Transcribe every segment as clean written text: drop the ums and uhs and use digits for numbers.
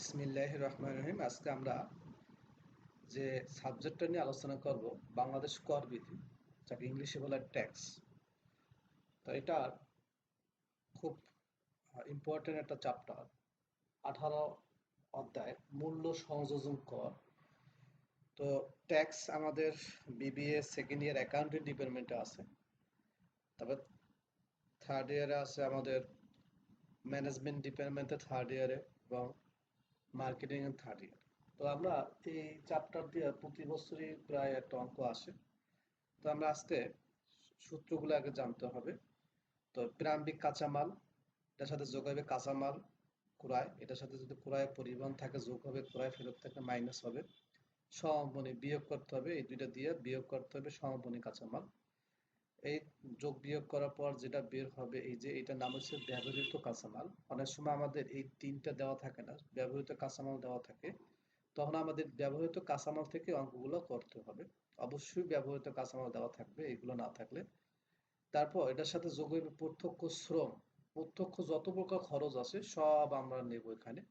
বিসমিল্লাহির রহমানির রহিম। আজকে আমরা যে সাবজেক্টটা নিয়ে আলোচনা করব, বাংলাদেশ কর বিধি, যাকে ইংলিশে বলে ট্যাক্স। তো এটা খুব ইম্পর্টেন্ট একটা চ্যাপ্টার। 18 অধ্যায়, মূল্য সংযোজন কর। তো ট্যাক্স আমাদের বিবিএ সেকেন্ড ইয়ার অ্যাকাউন্টিং ডিপার্টমেন্টে আছে। তবে থার্ড ইয়ারে আছে আমাদের ম্যানেজমেন্ট ডিপার্টমেন্টে থার্ড ইয়ারে, এবং মার্কেটিং এর থার্ড ইয়ার। তো আমরা এই চ্যাপ্টার দিয়ে প্রতি বছরই প্রায় একটা অঙ্ক আসে। তো আমরা আজকে সূত্রগুলো আগে জানতে হবে। তো প্রারম্ভিক কাঁচামাল, এটার সাথে যোগ হবে কাঁচামাল ক্রয়, এটার সাথে যদি ক্রয় পরিবহন থাকে যোগ হবে, ক্রয় ফেরত থাকে মাইনাস হবে, সমাপনী বিয়োগ করতে হবে, এই দুইটা দিয়ে বিয়োগ করতে হবে সমাপনী কাঁচামাল। এই যোগ বিয়োগ করার পর যেটা বের হবে, এই যে এটার নাম হচ্ছে ব্যবহৃত কাঁচামাল। অনেক সময় আমাদের এই তিনটা দেওয়া থাকে না, ব্যবহৃত কাঁচামাল দেওয়া থাকে, তখন আমাদের ব্যবহৃত কাঁচামাল থেকে অঙ্কগুলো করতে হবে। অবশ্যই ব্যবহৃত কাঁচামাল দেওয়া থাকবে, এগুলো না থাকলে। তারপর এটার সাথে যোগ হইবে প্রত্যক্ষ শ্রম। প্রত্যক্ষ যত প্রকার খরচ আছে সব আমরা নেব এখানে।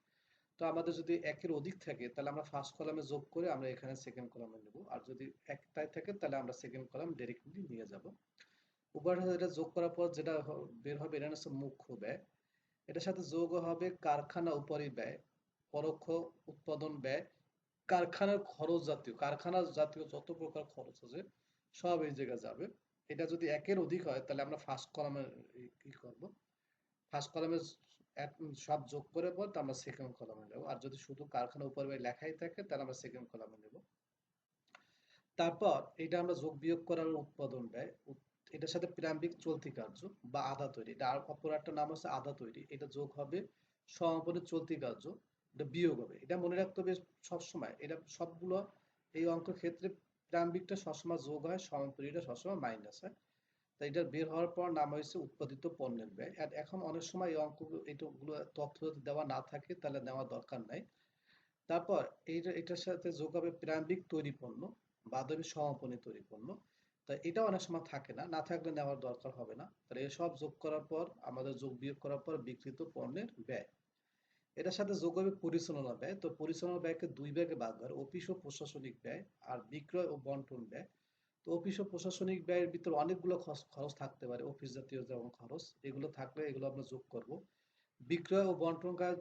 তো আমাদের যদি একের অধিক থাকে তাহলে আমরা ফার্স্ট কলামে যোগ করে আমরা এখানে সেকেন্ড কলামে নেব, আর যদি একটাই থাকে তাহলে আমরা সেকেন্ড কলাম ডাইরেক্টলি নিয়ে যাব। উভয়ের সাথে এটা যোগ করার পর যেটা বের হবে, এটা হচ্ছে মুখ্য ব্যয়। এটার সাথে যোগ হবে কারখানা উপরি ব্যয়, পরোক্ষ উৎপাদন ব্যয়, কারখানার খরচ জাতীয়, কারখানা জাতীয় যত প্রকার খরচ আছে সব এই জায়গায় যাবে। এটা যদি একের অধিক হয় তাহলে আমরা ফার্স্ট কলামে কি করব, ফার্স্ট কলামে সব যোগ করে পর তো আমরা সেকেন্ড কলামে নেব, আর যদি শুধু কারখানা উপর লেখাই থাকে তাহলে আমরা সেকেন্ড কলামে নেব। তারপর এটা আমরা যোগ বিয়োগ করার উৎপাদন ব্যয়, এটার সাথে প্রারম্ভিক চলতি কার্য বা আধা তৈরি, এটা আর অপর একটা নাম হচ্ছে আধা তৈরি, এটা যোগ হবে সমাপনী চলতি কার্য, এটা বিয়োগ হবে। এটা মনে রাখতে হবে সবসময়, এটা সবগুলো এই অঙ্কের ক্ষেত্রে প্রারম্ভিকটা সবসময় যোগ হয়, সমাপনীটা সবসময় মাইনাস হয়। তাই এটা বের হওয়ার পর নাম হয়েছে উৎপাদিত পণ্যের ব্যয়। আর এখন অনেক সময় এই অঙ্কগুলো এগুলো তথ্য যদি দেওয়া না থাকে তাহলে নেওয়ার দরকার নাই। তারপর এটার সাথে যোগ হবে প্রারম্ভিক তৈরি পণ্য, বাদ হবে সমাপনী তৈরি পণ্য। তা এটা অনেক সময় থাকে না, না থাকলে নেওয়ার দরকার হবে না। তাহলে এসব যোগ করার পর আমাদের যোগ বিয়োগ করার পর বিক্রিত পণ্যের ব্যয়। এটার সাথে যোগ হবে পরিচালনা ব্যয়। তো পরিচালনা ব্যয়কে দুই ভাগে ভাগ হয়, অফিস ও প্রশাসনিক ব্যয় আর বিক্রয় ও বন্টন ব্যয়। তো অফিস ও প্রশাসনিক ব্যয়ের ভিতরে অনেকগুলো খরচ থাকতে পারে, অফিস জাতীয় যেমন খরচ, এগুলো থাকলে এগুলো আমরা যোগ করব। বিক্রয় ও বন্টন কাজ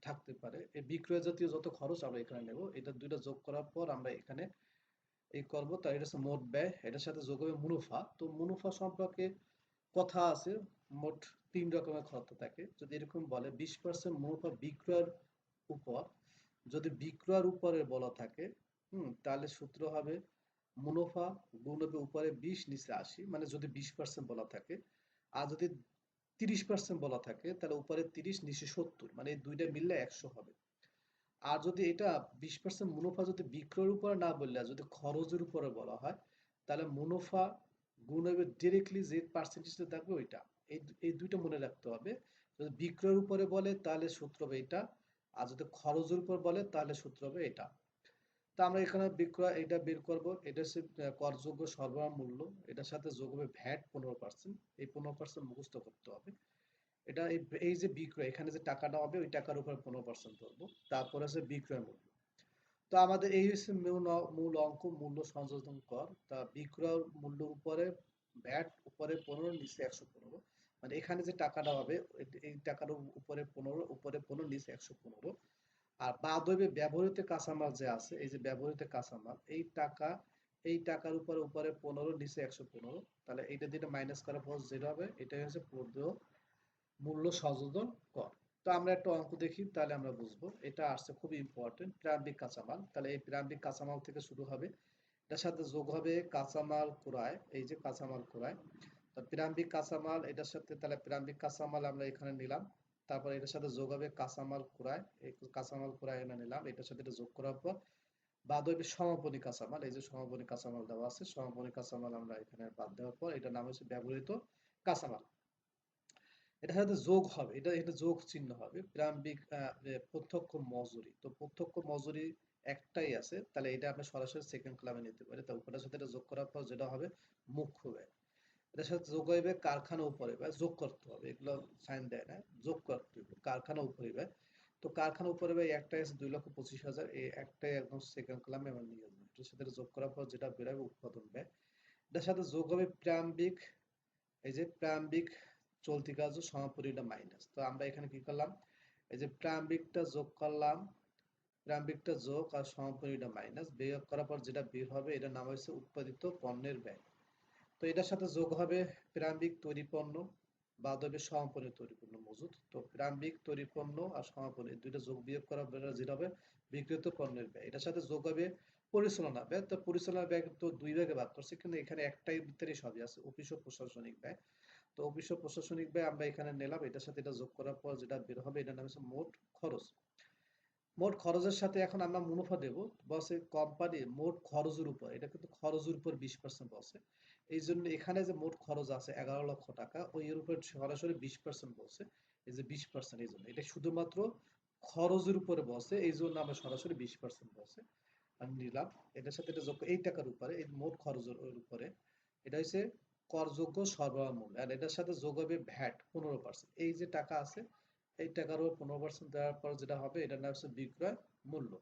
থাকতে পারে, এই বিক্রয় জাতীয় যত খরচ আমরা এখানে নেব, এটা দুইটা যোগ করার পর আমরা এখানে এই করব। তাই এটা হচ্ছে মোট ব্যয়। এটার সাথে যোগ হবে মুনাফা। তো মুনাফা সম্পর্কে কথা আছে, মোট তিন রকমের কথা থাকে। যদি এরকম বলে 20% মুনাফা বিক্রয়ের উপর, যদি বিক্রয়ের উপরে বলা থাকে, তাহলে সূত্র হবে মুনাফা গুণ হবে উপরে 20 নিচে 80, মানে যদি 20% বলা থাকে। আর যদি 30% বলা থাকে তাহলে উপরে 30 নিচে 70, মানে এই দুইটা মিললে 100 হবে। আর যদি এটা 20% মুনাফা যদি বিক্রয়ের উপরে না বললে যদি খরচের উপরে বলা হয়, তাহলে মুনাফা গুণ হবে ডিরেক্টলি যে পার্সেন্টেজটা থাকবে ওইটা। এই দুইটা মনে রাখতে হবে। যদি বিক্রয়ের উপরে বলে তাহলে সূত্র হবে এটা, আর যদি খরচের উপর বলে তাহলে সূত্র হবে এটা। তো আমরা এখানে বিক্রয় এটা বের করব। এটা হচ্ছে করযোগ্য সরবরাহ মূল্য, এটার সাথে যোগ হবে ভ্যাট 15%, এই 15% মুখস্থ করতে হবে। এটা এই যে বিক্রয়, এখানে যে টাকাটা হবে ওই টাকার উপর 15% ধরবো। তারপর আছে বিক্রয় মূল্য। তো আমাদের এই হচ্ছে মূল অঙ্ক, মূল্য সংযোজন কর। তা বিক্রয় মূল্যের উপরে ভ্যাট উপরে 15, নিচে 115, মানে এখানে যে টাকাটা হবে এই টাকার উপরে 15, উপরে 15, নিচে 115। আর বাদ হইবে ব্যবহৃত কাঁচামাল যে আছে, এই যে ব্যবহৃত কাঁচামাল, এই টাকার উপরে উপরে 15, নিচে 115। তাহলে এইটা দিয়ে মাইনাস করার পর যেটা হবে এটাই হচ্ছে পূর্ণ মূল্য সংযোজন কর। তো আমরা একটা অঙ্ক দেখি তাহলে আমরা বুঝবো। এটা আসছে খুবই ইম্পর্টেন্ট, প্রারম্ভিক কাঁচামাল। তাহলে এই প্রারম্ভিক কাঁচামাল থেকে শুরু হবে, এটার সাথে যোগ হবে কাঁচামাল ক্রয়, এই যে কাঁচামাল ক্রয়। তো প্রারম্ভিক কাঁচামাল এটার সাথে, তাহলে প্রারম্ভিক কাঁচামাল আমরা এখানে নিলাম। তারপর এটার সাথে যোগ হবে কাঁচামাল ক্রয়, এই কাঁচামাল ক্রয় এনে নিলাম, এটার সাথে এটা যোগ করার পর বাদ হবে সমাপনী কাঁচামাল, এই যে সমাপনী কাঁচামাল দেওয়া আছে, সমাপনী কাঁচামাল আমরা এখানে বাদ দেওয়ার পর এটার নাম হচ্ছে ব্যবহৃত কাঁচামাল। এটার সাথে যোগ হবে, এটা এটা যোগ চিহ্ন হবে প্রারম্ভিক প্রত্যক্ষ মজুরি। তো প্রত্যক্ষ মজুরি একটাই আছে, তাহলে এটা আপনি সরাসরি সেকেন্ড কলামে নিতে পারে। তো উপরের সাথে এটা যোগ করার পর যেটা হবে মুখ্য ব্যয়। এটার সাথে যোগ হইবে কারখানা উপরে ব্যয়, যোগ করতে হবে, এগুলো সাইন দেয় না, যোগ করতে হবে কারখানা উপরে ব্যয়। তো কারখানা উপরে ব্যয় একটা আছে 2,25,000, এই একটাই একদম সেকেন্ড কলামে আমরা নিয়ে যাবো। এটার সাথে যোগ করার পর যেটা বেরোবে উৎপাদন ব্যয়, এটার সাথে যোগ হবে প্রারম্ভিক, এই যে প্রারম্ভিক চলতি কাজ ও সমাপনীটা মাইনাস। তো আমরা এখানে কি করলাম, এই যে প্রারম্ভিকটা যোগ করলাম, প্রারম্ভিকটা যোগ আর সমাপনীটা মাইনাস, বিয়োগ করার পর যেটা বের হবে এটার নাম হচ্ছে উৎপাদিত পণ্যের ব্যয়। তো এটার সাথে যোগ হবে প্রারম্ভিক তৈরি পণ্য, বাদ হবে সমাপনী তৈরি পণ্য মজুদ। তো প্রারম্ভিক তৈরি পণ্য আর সমাপনী দুইটা যোগ বিয়োগ করার পর যেটা হবে বিক্রিত পণ্যের ব্যয়। এটার সাথে যোগ হবে পরিচালনা ব্যয়। তো পরিচালনা ব্যয় তো দুই ভাগে ভাগ করছে, কিন্তু এখানে একটাই ভিতরে সবই আছে, অফিস ও প্রশাসনিক ব্যয়। তো অফিস ও প্রশাসনিক ব্যয় আমরা এখানে নিলাম, এটার সাথে এটা যোগ করার পর যেটা বের হবে এটার নাম হচ্ছে মোট খরচ। মোট খরচের সাথে এখন আমরা মুনাফা দেব, বসে কোম্পানি মোট খরচের উপর, এটা কিন্তু খরচের উপর 20% বসে। এই জন্য এখানে যে মোট খরচ আছে 11,00,000 টাকা, ওই এর উপর সরাসরি 20% বসে। এই যে 20%, এই জন্য এটা শুধুমাত্র খরচের উপরে বসে, এই জন্য আমরা সরাসরি 20% বসে আমি নিলাম। এটার সাথে এটা যোগ এই টাকার উপরে, এই মোট খরচের উপরে, এটা হচ্ছে করযোগ্য সরবরাহ মূল্য। আর এটার সাথে যোগ হবে ভ্যাট 15%, এই যে টাকা আছে এই টাকার উপর 15% দেওয়ার পর যেটা হবে এটার নাম হচ্ছে বিক্রয় মূল্য।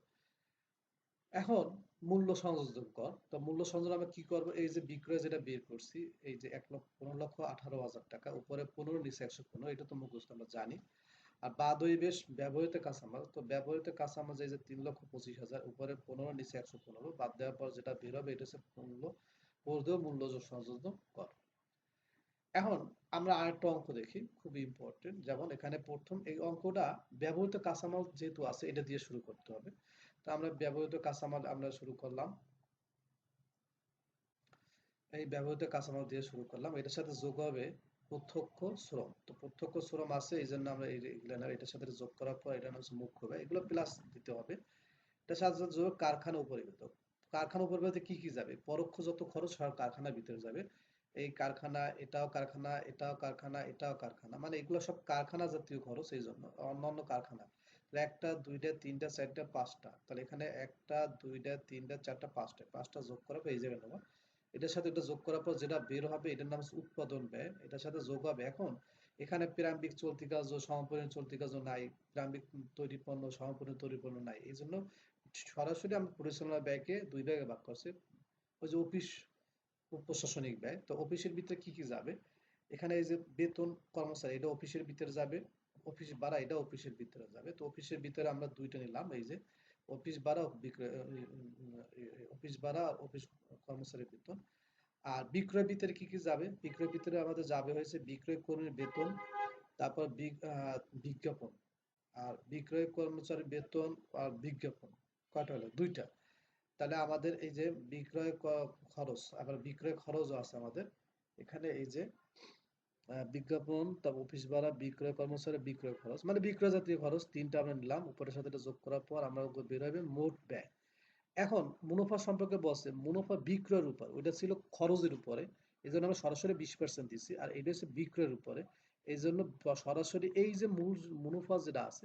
এখন মূল্য সংযোজন কর। তো মূল্য সংযোজন আমরা কি করব, এই যে বিক্রয় যেটা বের করছি, এই যে 15,18,000 টাকা, উপরে 15, নিচে 115, এটা তো মুখস্থ আমরা জানি। আর বাদ হইবে ব্যবহৃত কাঁচামাল। তো ব্যবহৃত কাঁচামাল এই যে 3,25,000, উপরে 15, নিচে 115, বাদ দেওয়ার পর যেটা বের হবে এটা হচ্ছে মূল্য বর্ধিত মূল্য সংযোজন কর। এখন আমরা আরেকটা অঙ্ক দেখি, খুবই ইম্পর্টেন্ট। যেমন এখানে প্রথম এই অঙ্কটা ব্যবহৃত কাঁচামাল যেহেতু আছে এটা দিয়ে শুরু করতে হবে। তো আমরা ব্যবহৃত কাঁচামাল আমরা শুরু করলাম, এই ব্যবহৃত কাঁচামাল দিয়ে শুরু করলাম। এটার সাথে যোগ হবে প্রত্যক্ষ শ্রম। তো প্রত্যক্ষ শ্রম আছে, এই জন্য আমরা এটার সাথে যোগ করার পর এটা হচ্ছে মুখ্য ব্যয়, এগুলো প্লাস দিতে হবে। এটার সাথে যোগ কারখানা উপরিবেত। কারখানা উপরিবেতে কি কি যাবে, পরোক্ষ যত খরচ সব কারখানার ভিতরে যাবে। এই কারখানা, এটাও কারখানা, এটাও কারখানা, এটাও কারখানা, মানে এগুলো সব কারখানা জাতীয় খরচ। এই জন্য অন্যান্য কারখানা, একটা, দুইটা, তিনটা, চারটা, পাঁচটা, তাহলে এখানে একটা, দুইটা, তিনটা, চারটা, পাঁচটা, পাঁচটা যোগ করা এই জায়গায় নেবো। এটার সাথে এটা যোগ করার পর যেটা বের হবে এটার নাম হচ্ছে উৎপাদন ব্যয়। এটার সাথে যোগ হবে, এখন এখানে প্রারম্ভিক চলতি কাজ ও সমাপনী চলতি কাজও নাই, প্রারম্ভিক তৈরি পণ্য সমাপনী তৈরি পণ্য নাই, এই জন্য সরাসরি আমরা পরিচালনা ব্যয়কে দুই ভাগে ভাগ করছি। ওই যে অফিস ও প্রশাসনিক ব্যয়, তো অফিসের ভিতরে কি কি যাবে, এখানে এই যে বেতন কর্মচারী এটা অফিসের ভিতরে যাবে, অফিস ভাড়া এটা অফিসের ভিতরে যাবে। তো অফিসের ভিতরে আমরা দুইটা নিলাম, এই যে অফিস ভাড়া, অফিস ভাড়া, অফিস কর্মচারীর বেতন। আর বিক্রয় ভিতরে কি কি যাবে, বিক্রয় ভিতরে আমাদের যাবে হয়েছে বিক্রয় কর্মীর বেতন, তারপর বিজ্ঞাপন, আর বিক্রয় কর্মচারী বেতন আর বিজ্ঞাপন, কয়টা হলো, দুইটা। তাহলে আমাদের এই যে বিক্রয় খরচ, আবার বিক্রয় খরচও আছে আমাদের এখানে, এই যে বিজ্ঞাপন, তারপর অফিস ভাড়া, বিক্রয় কর্মচারী, বিক্রয় খরচ, মানে বিক্রয় জাতীয় খরচ তিনটা আমরা নিলাম। উপরের সাথে যোগ করার পর আমরা বের হবে মোট ব্যয়। এখন মুনাফা সম্পর্কে বলছে, মুনাফা বিক্রয়ের উপর, ওইটা ছিল খরচের উপরে, এই জন্য আমরা সরাসরি 20% দিচ্ছি, আর এটা হচ্ছে বিক্রয়ের উপরে, এই জন্য সরাসরি এই যে মূল মুনাফা যেটা আছে,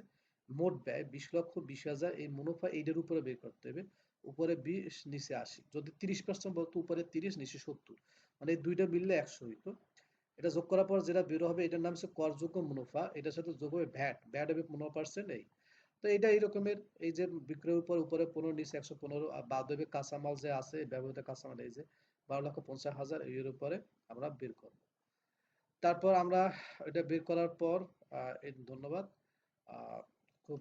মোট ব্যয় 20,20,000, এই মুনাফা এইটার উপরে বের করতে হবে। উপরে 20, নিচে 80, যদি 30% বলতো উপরে 30, নিচে 70, মানে এই দুইটা মিললে 100 হইতো। এটা যোগ করার পর যেটা বের হবে এটার নাম হচ্ছে করযোগ্য মুনাফা, এটার সাথে যোগ হবে ভ্যাট, ভ্যাট হবে 15%। এই তো এটা এই রকমের, এই যে বিক্রয়ের উপর উপরে 15, নিচে 115, আর বাদ হবে কাঁচামাল যে আছে ব্যবহৃত কাঁচামাল, এই যে 12,50,000, এর উপরে আমরা বের করব। তারপর আমরা এটা বের করার পর ধন্যবাদ। আহ খুব